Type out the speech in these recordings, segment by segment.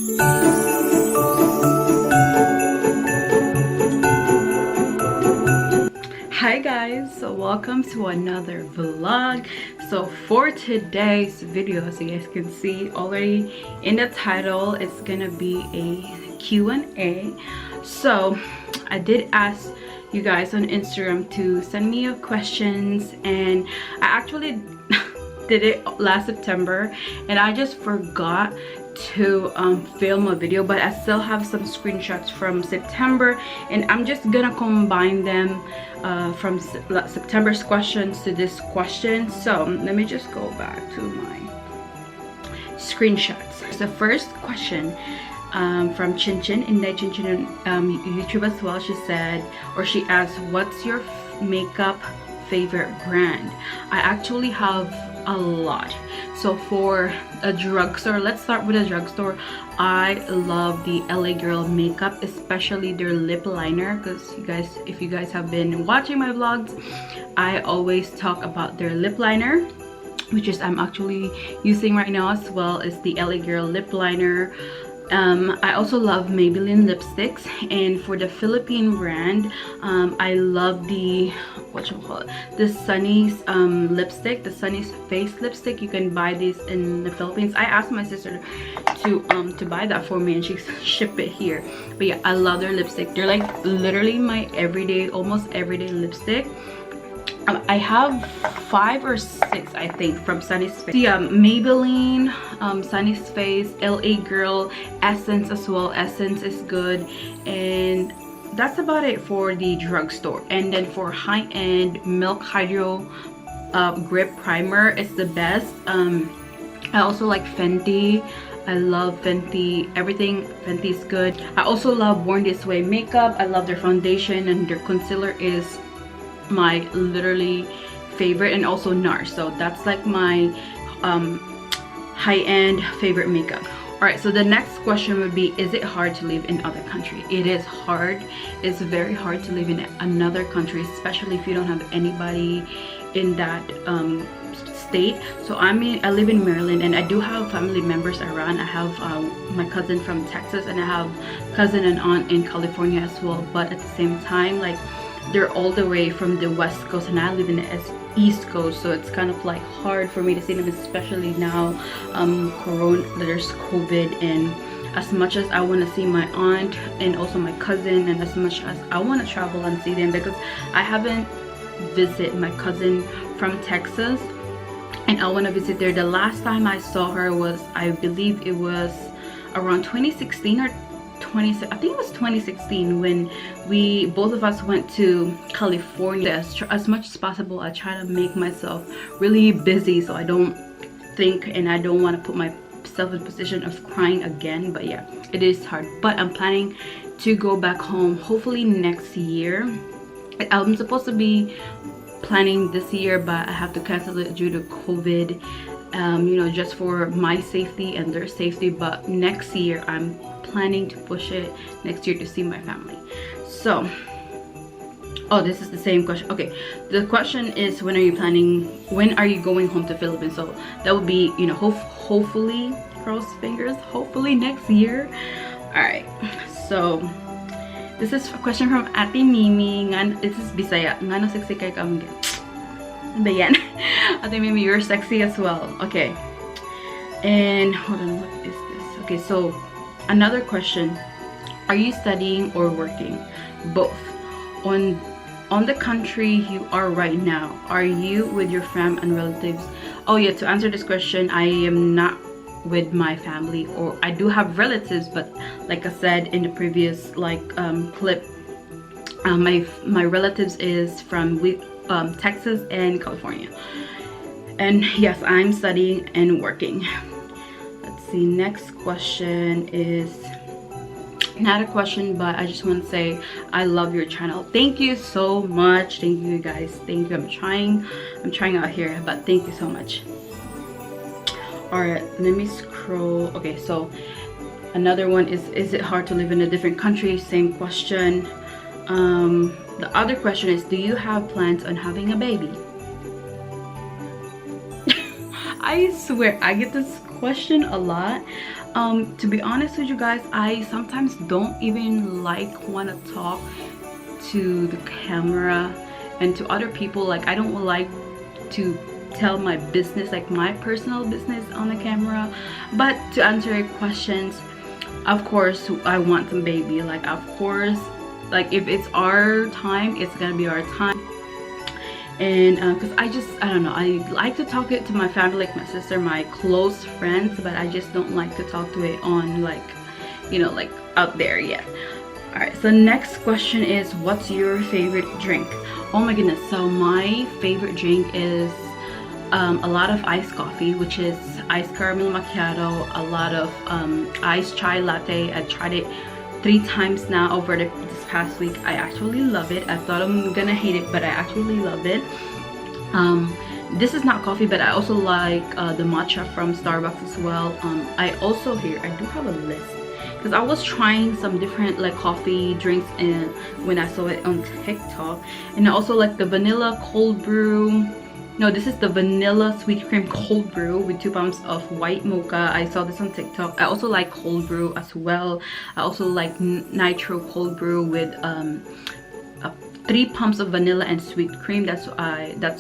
Hi guys, so welcome to another vlog. So for today's video, as you guys can see already in the title, it's gonna be a Q&A. So I did ask you guys on Instagram to send me your questions, and I actually did it last September and I just forgot to film a video, but I still have some screenshots from September, and I'm just gonna combine them from September's questions to this question. So let me just go back to my screenshots. The first question from Chin Chin, Inday Chin Chin on YouTube as well. She said, or she asked, what's your makeup favorite brand? I actually have a lot. So for a drugstore, let's start with a drugstore. I love the LA Girl makeup, especially their lip liner, because you guys, if you guys have been watching my vlogs, I always talk about their lip liner, which is I'm actually using right now as well, is the LA Girl lip liner. I also love Maybelline lipsticks, and for the Philippine brand, I love the the Sunny's lipstick, the Sunny's face lipstick. You can buy these in the Philippines. I asked my sister to buy that for me, and she shipped it here. But yeah, I love their lipstick. They're like literally my everyday, almost everyday lipstick. I have 5 or 6, I think, from Sunny's Face. The Maybelline, Sunny's Face, LA Girl, Essence as well. Essence is good, and that's about it for the drugstore. And then for high-end, Milk Hydro Grip Primer is the best. I also like Fenty. I love Fenty. Everything Fenty is good. I also love Born This Way makeup. I love their foundation, and their concealer is my literally favorite, and also NARS. So that's like my high-end favorite makeup. All right, so the next question would be, is it hard to live in other country? It is hard. It's very hard to live in another country, especially if you don't have anybody in that state. So I live in Maryland, and I do have family members around. I have my cousin from Texas, and I have cousin and aunt in California as well. But at the same time, like, they're all the way from the West Coast, and I live in the East Coast, so it's kind of like hard for me to see them, especially now. There's COVID, and as much as I want to see my aunt and also my cousin, and as much as I want to travel and see them, because I haven't visited my cousin from Texas, and I want to visit there. The last time I saw her was, I believe it was around 2016 or I think it was 2016, when both of us went to California. As much as possible, I try to make myself really busy so I don't think, and I don't want to put myself in a position of crying again. But yeah, it is hard, but I'm planning to go back home hopefully next year. I'm supposed to be planning this year, but I have to cancel it due to COVID, you know, just for my safety and their safety. But next year I'm planning to push it next year to see my family. So, oh, this is the same question. Okay, the question is, when are you going home to Philippines? So that would be, you know, hopefully, cross fingers, hopefully next year. All right, so this is a question from Ate Mimi. This is Bisaya. Ngano sexy kay ka mga? Ba yan? Ate Mimi, you're sexy as well. Okay, and hold on, what is this? Okay, so another question, are you studying or working? Both. On the country you are right now, are you with your fam and relatives? Oh yeah, to answer this question, I am not with my family, or I do have relatives, but like I said in the previous clip, my relatives is from Texas and California. And yes, I'm studying and working. The next question is not a question, but I just want to say I love your channel. Thank you so much. Thank you guys. Thank you. I'm trying out here, but thank you so much. All right, let me scroll. Okay, so another one is it hard to live in a different country? Same question. The other question is, do you have plans on having a baby? I swear I get this question a lot. To be honest with you guys, I sometimes don't even want to talk to the camera and to other people. Like, I don't like to tell my business, like my personal business on the camera. But to answer your questions, of course I want some baby. Like, of course, like if it's our time, it's gonna be our time. And because I don't know, I like to talk it to my family, like my sister, my close friends, but I just don't like to talk to it on, like, you know, like out there yet. All right, so next question is, what's your favorite drink? Oh my goodness, so my favorite drink is a lot of iced coffee, which is iced caramel macchiato, a lot of iced chai latte. I tried it 3 times now over this past week. I actually love it. I thought I'm gonna hate it, but I actually love it. This is not coffee, but I also like the matcha from Starbucks as well. I also, here I do have a list, because I was trying some different like coffee drinks and when I saw it on TikTok. And I also like the vanilla cold brew. No, this is the vanilla sweet cream cold brew with 2 pumps of white mocha. I saw this on TikTok. I also like cold brew as well. I also like nitro cold brew with 3 pumps of vanilla and sweet cream. That's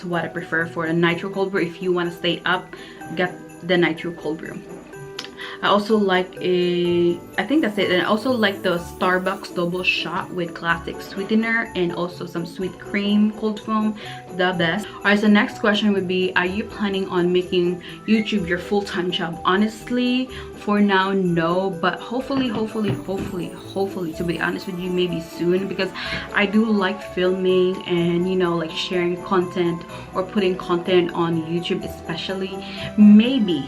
what I prefer for a nitro cold brew. If you want to stay up, get the nitro cold brew. I also like I think that's it. And I also like the Starbucks double shot with classic sweetener and also some sweet cream cold foam. The best. All right, so next question would be, are you planning on making YouTube your full-time job? Honestly, for now, no, but hopefully, to be honest with you, maybe soon, because I do like filming and, you know, like sharing content or putting content on YouTube, especially. Maybe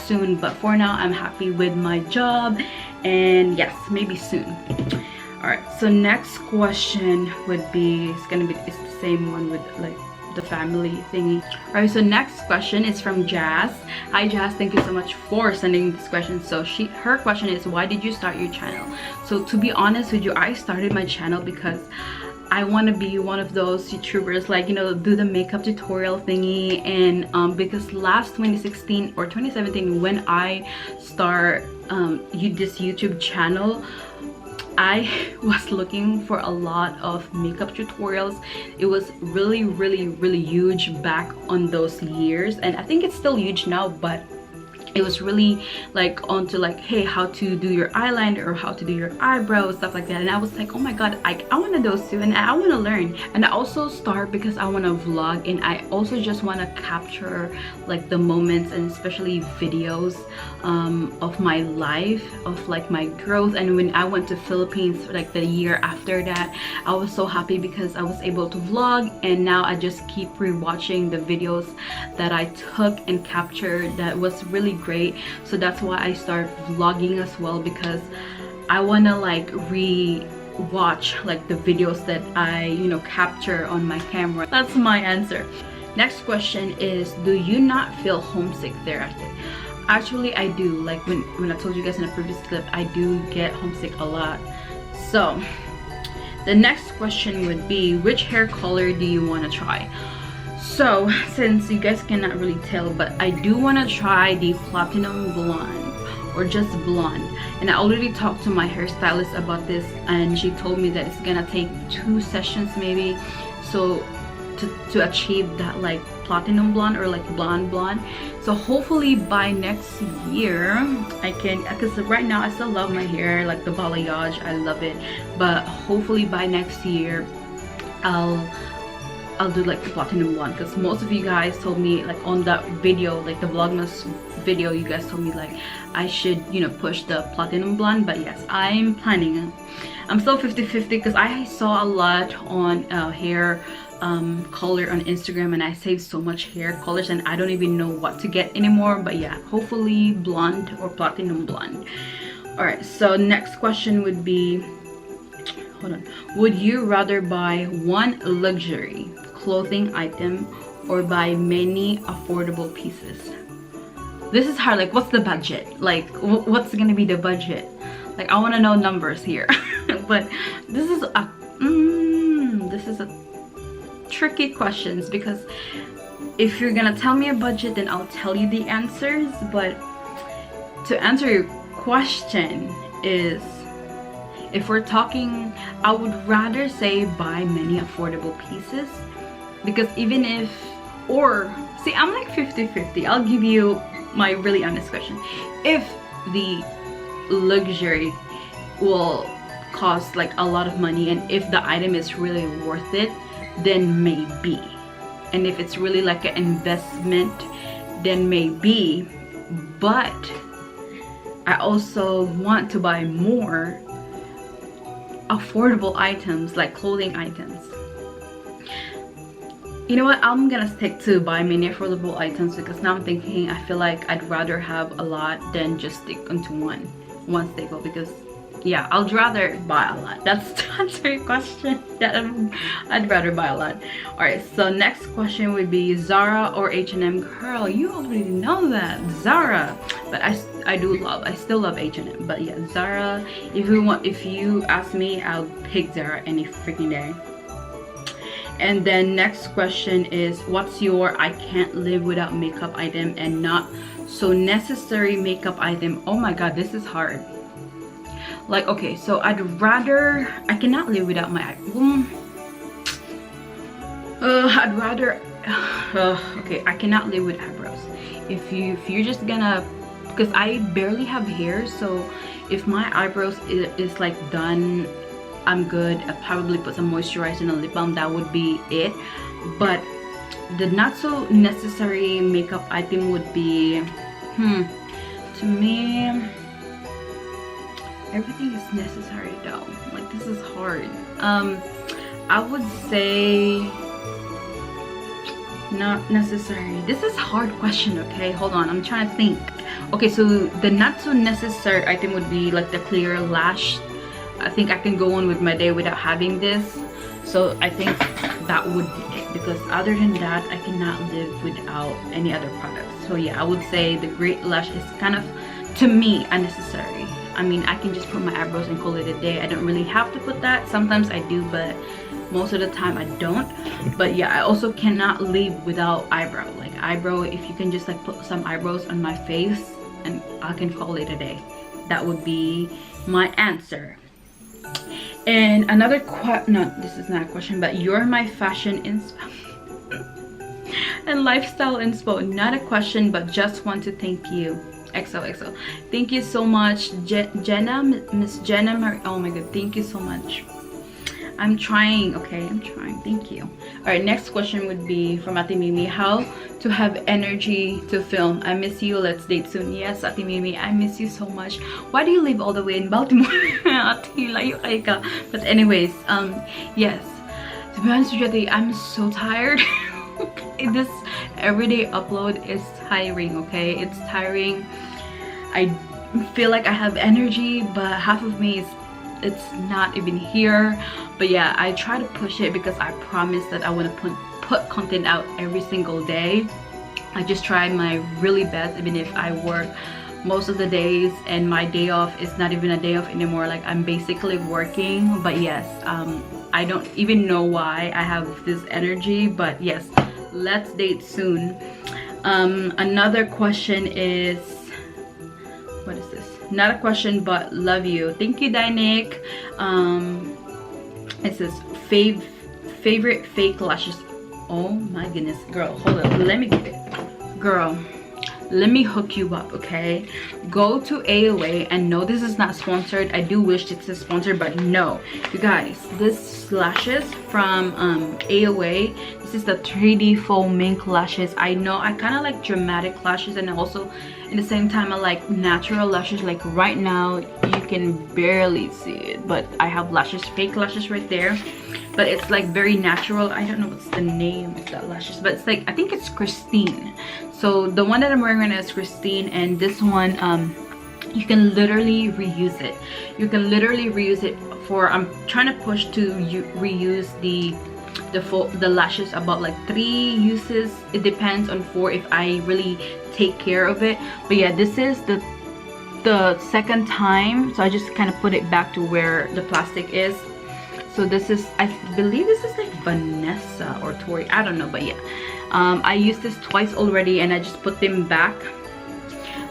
soon, but for now I'm happy with my job, and yes, maybe soon. All right, so next question would be, it's the same one with like the family thingy. All right, so next question is from Jazz. Hi Jazz, thank you so much for sending this question. So her question is, why did you start your channel? So to be honest with you, I started my channel because I want to be one of those YouTubers, like, you know, do the makeup tutorial thingy. And because last 2016 or 2017, when I start this YouTube channel, I was looking for a lot of makeup tutorials. It was really huge back on those years, and I think it's still huge now, but it was really like onto like, hey, how to do your eyeliner or how to do your eyebrows, stuff like that. And I was like, oh my god, I want to those too, and I want to learn. And I also start because I want to vlog, and I also just want to capture like the moments and especially videos of my life, of like my growth. And when I went to Philippines like the year after that, I was so happy because I was able to vlog, and now I just keep rewatching the videos that I took and captured. That was really great. So that's why I start vlogging as well, because I want to like re-watch like the videos that I, you know, capture on my camera. That's my answer. Next question is, do you not feel homesick thereafter? Actually, I do. Like when I told you guys in a previous clip, I do get homesick a lot. So the next question would be, which hair color do you want to try? So since you guys cannot really tell, but I do want to try the platinum blonde or just blonde. And I already talked to my hairstylist about this, and she told me that it's gonna take 2 sessions maybe, so to achieve that like platinum blonde or like blonde. So hopefully by next year I can, because right now I still love my hair, like the balayage, I love it, but hopefully by next year I'll do like the platinum blonde, because most of you guys told me like on that video, like the Vlogmas video, you guys told me like I should, you know, push the platinum blonde. But yes, I'm planning. I'm still 50-50 because I saw a lot on hair color on Instagram, and I saved so much hair colors and I don't even know what to get anymore. But yeah, hopefully blonde or platinum blonde. All right, so next question would be, hold on, would you rather buy one luxury clothing item or buy many affordable pieces? This is hard. Like, what's the budget? Like, what's gonna be the budget? Like, I want to know numbers here. But this is a tricky questions, because if you're gonna tell me a budget, then I'll tell you the answers. But to answer your question is, if we're talking, I would rather say buy many affordable pieces, because even if, or see, I'm like 50-50. I'll give you my really honest question. If the luxury will cost like a lot of money, and if the item is really worth it, then maybe. And if it's really like an investment, then maybe. But I also want to buy more affordable items, like clothing items. You know what, I'm gonna stick to buy many affordable items, because now I'm thinking, I feel like I'd rather have a lot than just stick onto one staple. Because yeah, I'd rather buy a lot. That's to answer your question. I'd rather buy a lot. All right, so next question would be Zara or H&M. Girl, you already know that, Zara. But I still love H&M. But yeah, Zara. If you ask me, I'll pick Zara any freaking day. And then next question is, what's your I can't live without makeup item and not so necessary makeup item? Oh my god, this is hard. Like, okay, so I cannot live without my okay, I cannot live with eyebrows. If you're just gonna, because I barely have hair, so if my eyebrows is like done, I'm good. I'll probably put some moisturizer and a lip balm, that would be it. But the not so necessary makeup item would be, to me, everything is necessary though. Like, this is hard. I would say not necessary. This is a hard question, okay? Hold on, I'm trying to think. Okay, so the not so necessary item would be like the clear lash. I think I can go on with my day without having this. So I think that would be it, because other than that, I cannot live without any other products. So yeah, I would say the great lash is kind of, to me, unnecessary. I mean, I can just put my eyebrows and call it a day. I don't really have to put that. Sometimes I do, but most of the time I don't. But yeah, I also cannot live without eyebrow. Like, eyebrow, if you can just like put some eyebrows on my face and I can call it a day. That would be my answer. And another no, this is not a question, but you're my fashion inspo and lifestyle inspo. Not a question, but just want to thank you. XOXO. Thank you so much, Jenna, Miss Jenna Marie. Oh my god, thank you so much. I'm trying, okay, I'm trying. Thank you. All right, next question would be from Ate Mimi. How to have energy to film? I miss you. Let's date soon. Yes, Ate Mimi, I miss you so much. Why do you live all the way in Baltimore? Ate, layo kay ka. But anyways, yes. To be honest with you, I'm so tired. This everyday upload is tiring, okay? It's tiring. I feel like I have energy, but half of me is, it's not even here. But yeah, I try to push it because I promise that I want to put content out every single day. I just try my really best, even if I work most of the days and my day off is not even a day off anymore. Like, I'm basically working. But yes, I don't even know why I have this energy, but yes, let's date soon. Another question is, what is this? Not a question, but love you. Thank you, Dainik. It says favorite fake lashes. Oh my goodness, girl, hold up, let me get it. Girl, let me hook you up, okay? Go to AOA, and no, this is not sponsored. I do wish it's a sponsor, but no. You guys, this lashes from AOA. This is the 3D faux mink lashes. I know I kind of like dramatic lashes, and also in the same time I like natural lashes. Like right now you can barely see it, but I have lashes, fake lashes right there, but it's like very natural. I don't know what's the name of that lashes, but it's like, I think it's Christine. So the one that I'm wearing right now is Christine, and this one you can literally reuse it. You can literally reuse it for, I'm trying to push to reuse the lashes about like 3 uses. It depends on 4 if I really take care of it. But yeah, this is the second time, so I just kind of put it back to where the plastic is. So this is, I believe this is like Vanessa or Tori, I don't know, but yeah, I used this twice already and I just put them back.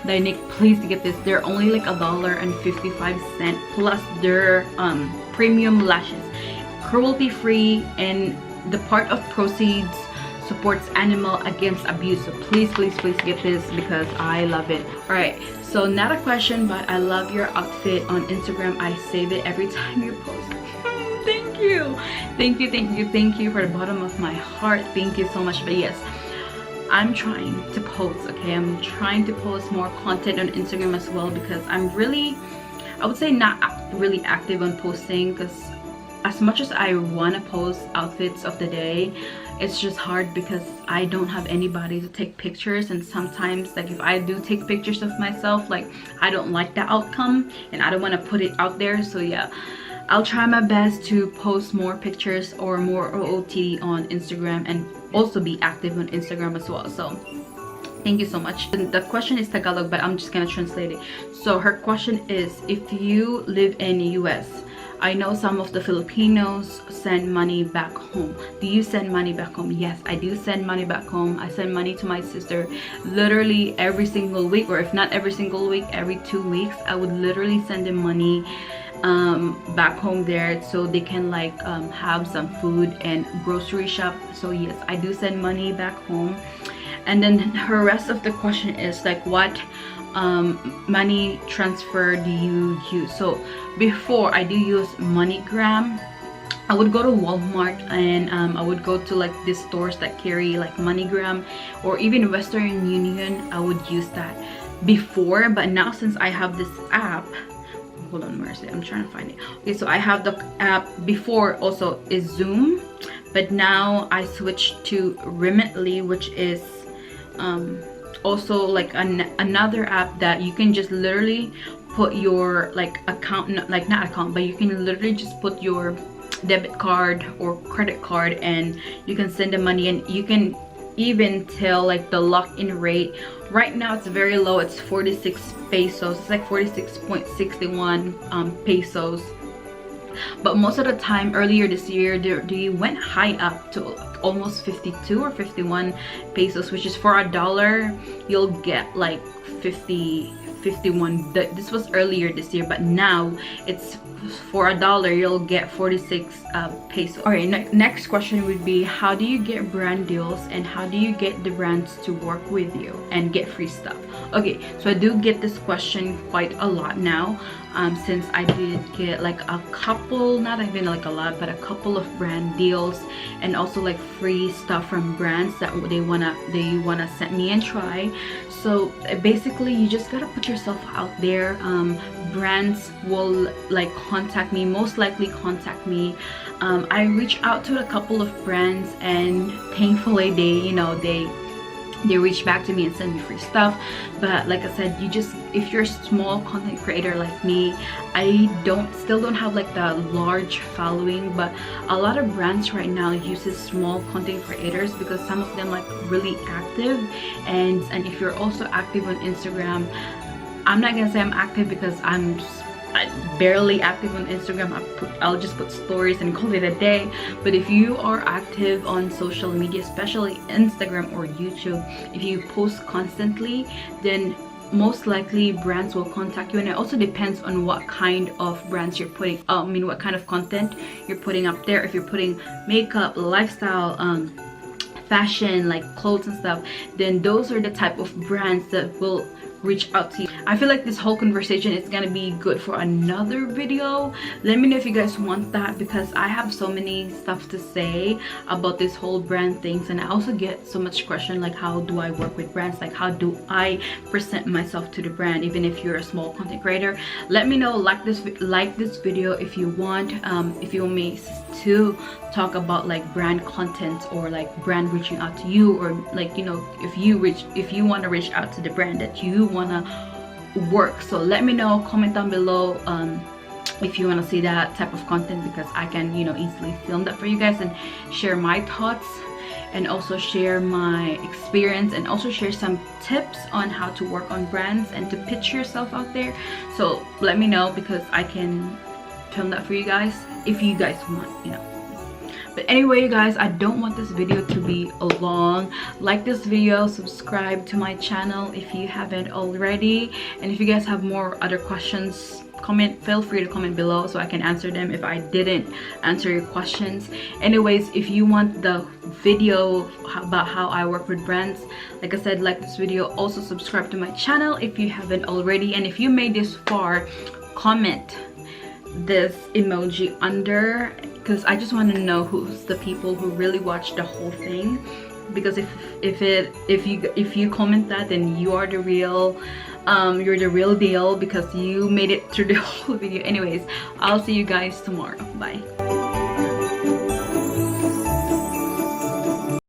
Dinik, please get this. They're only like $1.55 plus their premium lashes, cruelty free, and the part of proceeds supports animal against abuse. So please get this because I love it. All right, so not a question, but I love your outfit on Instagram. I save it every time you post. Thank you for the bottom of my heart. Thank you so much. But yes, I'm trying to post, okay? I'm trying to post more content on Instagram as well, because I'm really, I would say, not really active on posting, because as much as I want to post outfits of the day, it's just hard because I don't have anybody to take pictures. And sometimes, like, if I do take pictures of myself, like, I don't like the outcome and I don't want to put it out there. So yeah, I'll try my best to post more pictures or more OOTD on Instagram, and also be active on Instagram as well. So thank you so much. The question is Tagalog, but I'm just gonna translate it. So her question is, if you live in the US, I know some of the Filipinos send money back home. Do you send money back home? Yes, I do send money back home. I send money to my sister literally every single week, or if not every single week, every 2 weeks. I would literally send them money back home there, so they can like have some food and grocery shop. So yes, I do send money back home. And then her rest of the question is like, what money transfer do you use? So before, I do use MoneyGram. I would go to Walmart, and I would go to like these stores that carry like MoneyGram, or even Western Union. I would use that before, but now since I have this app, hold on, where is it? I'm trying to find it. Okay, so I have the app. Before also is Zoom, but now I switched to Remitly, which is also like another app that you can just literally put your like account, like not account, but you can literally just put your debit card or credit card, and you can send the money, and you can even tell like the lock-in rate. Right now it's very low. It's 46 pesos. It's like 46.61 pesos. But most of the time earlier this year, they went high up to almost 52 or 51 pesos, which is for $1 you'll get like 51. This was earlier this year, but now it's for $1 you'll get 46 pesos. All right, next question would be, how do you get brand deals, and how do you get the brands to work with you and get free stuff? Okay, so I do get this question quite a lot now, since I did get like a couple, not even like a lot, but a couple of brand deals, and also like free stuff from brands that they wanna send me and try. So basically, you just gotta put yourself out there. Brands will like contact me, most likely contact me. I reach out to a couple of brands, and thankfully they reach back to me and send me free stuff. But like I said, if you're a small content creator like me, I still don't have like the large following, but a lot of brands right now uses small content creators, because some of them like really active. And if you're also active on Instagram, I'm not gonna say I'm active because I'm barely active on Instagram. I'll just put stories and call it a day. But if you are active on social media, especially Instagram or YouTube, if you post constantly, then most likely brands will contact you. And it also depends on what kind of brands you're putting, what kind of content you're putting up there. If you're putting makeup, lifestyle, fashion, like clothes and stuff, then those are the type of brands that will reach out to you. I feel like this whole conversation is gonna be good for another video. Let me know if you guys want that, because I have so many stuff to say about this whole brand things. And I also get so much question like, how do I work with brands? Like, how do I present myself to the brand, even if you're a small content creator? Let me know. Like this video if you want. If you want me to talk about like brand content, or like brand reaching out to you, or like, if you want to reach out to the brand that you want to work. So let me know, comment down below if you want to see that type of content, because I can easily film that for you guys and share my thoughts, and also share my experience, and also share some tips on how to work on brands and to pitch yourself out there. So let me know, because I can film that for you guys if you guys want, But anyway, you guys, I don't want this video to be long. Like this video, subscribe to my channel if you haven't already, and if you guys have more other questions, feel free to comment below so I can answer them if I didn't answer your questions. Anyways, if you want the video about how I work with brands, like I said, like this video. Also subscribe to my channel if you haven't already, and if you made this far, comment this emoji under, because I just want to know who's the people who really watched the whole thing. Because if you comment that, then you are the real you're the real deal, because you made it through the whole video. Anyways, I'll see you guys tomorrow. Bye.